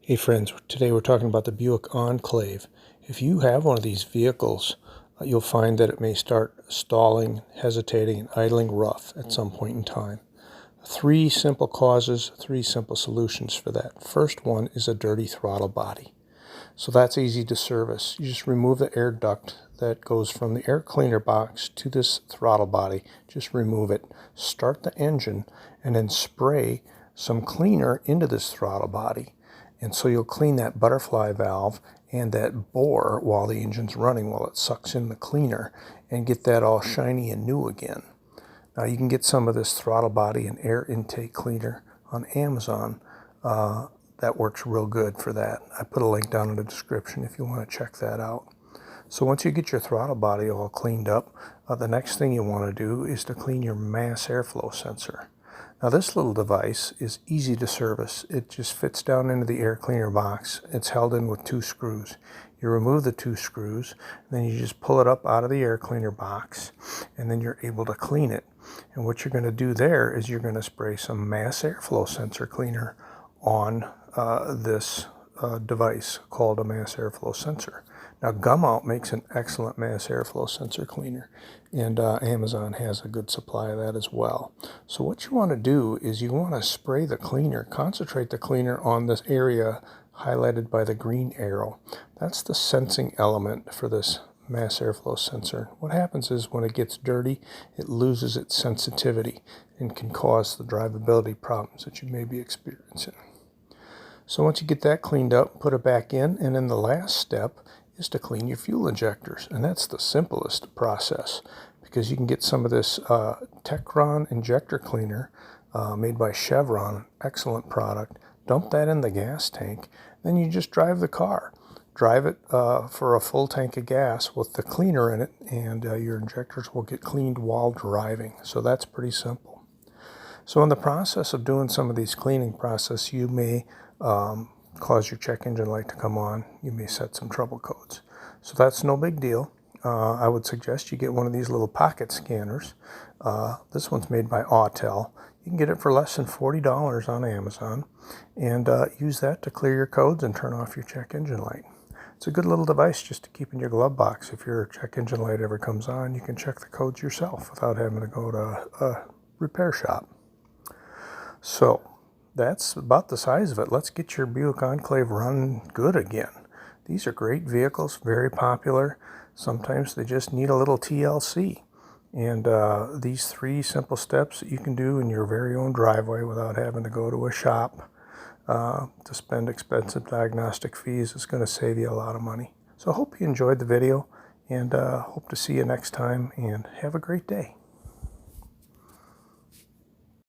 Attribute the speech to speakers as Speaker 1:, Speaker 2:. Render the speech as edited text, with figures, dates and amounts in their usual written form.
Speaker 1: Hey friends, today we're talking about the Buick Enclave. If you have one of these vehicles, you'll find that it may start stalling, hesitating, and idling rough at some point in time. Three simple causes, three simple solutions for that. First one is a dirty throttle body. So that's easy to service. You just remove the air duct that goes from the air cleaner box to this throttle body. Just remove it, start the engine, and then spray some cleaner into this throttle body. And so you'll clean that butterfly valve and that bore while the engine's running, while it sucks in the cleaner, and get that all shiny and new again. Now you can get some of this throttle body and air intake cleaner on Amazon. That works real good for that. I put a link down in the description if you want to check that out. So once you get your throttle body all cleaned up, the next thing you want to do is to clean your mass airflow sensor. Now this little device is easy to service. It just fits down into the air cleaner box. It's held in with two screws. You remove the two screws, and then you just pull it up out of the air cleaner box, and then you're able to clean it. And what you're going to do there is you're going to spray some mass airflow sensor cleaner on this device called a mass airflow sensor. Now Gumout makes an excellent mass airflow sensor cleaner, and Amazon has a good supply of that as well. So what you want to do is you want to spray the cleaner, concentrate the cleaner on this area highlighted by the green arrow. That's the sensing element for this mass airflow sensor. What happens is when it gets dirty, it loses its sensitivity and can cause the drivability problems that you may be experiencing. So once you get that cleaned up, put it back in, and then the last step is to clean your fuel injectors. And that's the simplest process, because you can get some of this Throttle injector cleaner made by Chevron, excellent product. Dump that in the gas tank, then you just drive the car. Drive it for a full tank of gas with the cleaner in it, and your injectors will get cleaned while driving. So that's pretty simple. So in the process of doing some of these cleaning process, you may cause your check engine light to come on. You may set some trouble codes. So that's no big deal. I would suggest you get one of these little pocket scanners. This one's made by Autel. You can get it for less than $40 on Amazon, and use that to clear your codes and turn off your check engine light. It's a good little device just to keep in your glove box. If your check engine light ever comes on, you can check the codes yourself without having to go to a repair shop. So that's about the size of it. Let's get your Buick Enclave running good again. These are great vehicles, very popular. Sometimes they just need a little TLC. And these three simple steps that you can do in your very own driveway without having to go to a shop to spend expensive diagnostic fees is going to save you a lot of money. So I hope you enjoyed the video, and hope to see you next time, and have a great day.